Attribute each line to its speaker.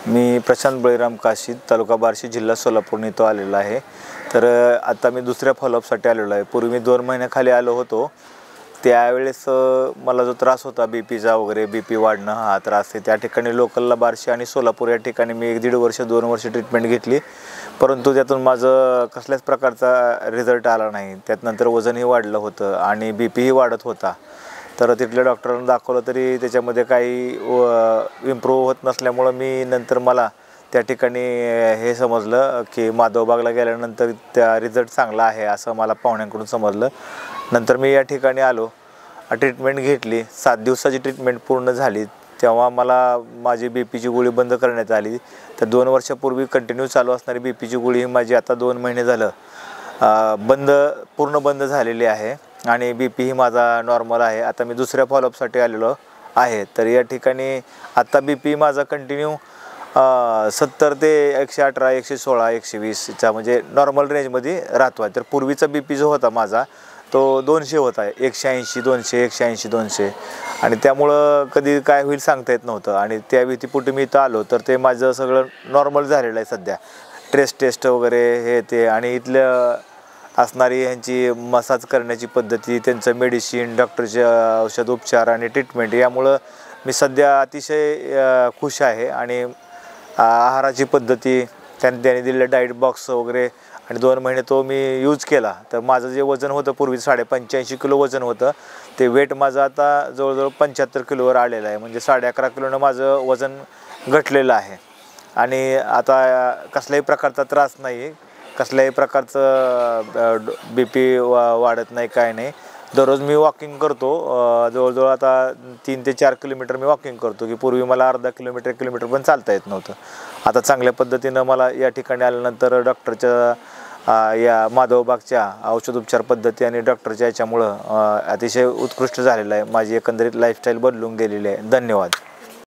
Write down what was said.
Speaker 1: मी प्रशांत बळीराम काशी, तालुका बार्शी, जिल्हा सोलापूर इथं आलेलो आहे। तर आता मी दुसऱ्या फॉलोअपसाठी आलेलो आहे। पूर्वी मी 2 महिन्याखाली आलो होतो। त्यावेळेस मला जो त्रास होता बीपीचा वगैरे, बीपी वाढणं हा त्रास आहे, त्या ठिकाणी लोकलला बार्शी आणि सोलापूर या ठिकाणी मी 1-1.5 वर्ष 2 वर्ष ट्रीटमेंट घेतली, परंतु त्यातून माझं कसल्याच प्रकारचा रिझल्ट आला नाही। त्यानंतर वजनही वाढलं होतं आणि बीपीही वाढत होता। तर तिथल्या डॉक्टरांना दाखवलं तरी त्याच्यामध्ये काही इम्प्रूव्ह होत नसल्यामुळे मी नंतर मला त्या ठिकाणी हे समजलं की माधवबागला गेल्यानंतर त्या रिझल्ट चांगला आहे असं मला पाहुण्यांकडून समजलं। नंतर मी या ठिकाणी आलो, ट्रीटमेंट घेतली। 7 दिवसाची ट्रीटमेंट पूर्ण झाली तेव्हा मला माझी बीपीची गोळी बंद करण्यात आली। तर 2 वर्षापूर्वी कंटिन्यू चालू असणारी बीपीची गोळी ही माझी आता 2 महिने झालं पूर्ण बंद झालेली आहे आणि बीपी ही माझा नॉर्मल आहे। आता मी दुसऱ्या फॉलोअपसाठी आलेलो आहे। तर या ठिकाणी आता बीपी माझा कंटिन्यू 70 ते 118, 116, 120 चा म्हणजे नॉर्मल रेंजमध्ये राहतो। तर पूर्वीचा बीपी जो होता माझा तो 200 होता, 180, 200, 180, 200 आणि त्यामुळं कधी काय होईल सांगता येत नव्हतं। आणि त्या भीतीपोटी मी इथं आलो तर ते माझं सगळं नॉर्मल झालेलं आहे सध्या। टेस्ट वगैरे हे ते आणि इथलं असणारी ह्यांची मसाज करण्याची पद्धती, त्यांचं मेडिसिन, डॉक्टरचे औषध उपचार आणि ट्रीटमेंट यामुळं मी सध्या अतिशय खुश आहे। आणि आहाराची पद्धती, त्यांनी दिलेलं डाएट बॉक्स वगैरे आणि 2 महिने तो मी यूज केला तर माझं जे वजन होतं पूर्वी 85 किलो वजन होतं, ते वेट माझं आता जवळजवळ 75 किलोवर आलेलं आहे। म्हणजे 11.5 किलोनं माझं वजन घटलेलं आहे आणि आता कसल्याही प्रकारचा त्रास नाही, कसल्याही प्रकारचं बीपी वाढत नाही, काय नाही। दररोज मी वॉकिंग करतो, जवळजवळ आता 3 ते 4 किलोमीटर मी वॉकिंग करतो, की पूर्वी मला अर्धा किलोमीटर 1 किलोमीटर पण चालता येत नव्हतं। आता चांगल्या पद्धतीनं मला या ठिकाणी आल्यानंतर डॉक्टरच्या या माधवबागच्या औषधोपचार पद्धती आणि डॉक्टरच्या याच्यामुळं अतिशय उत्कृष्ट झालेलं आहे। माझी एकंदरीत लाईफस्टाईल बदलून गेलेली आहे। धन्यवाद।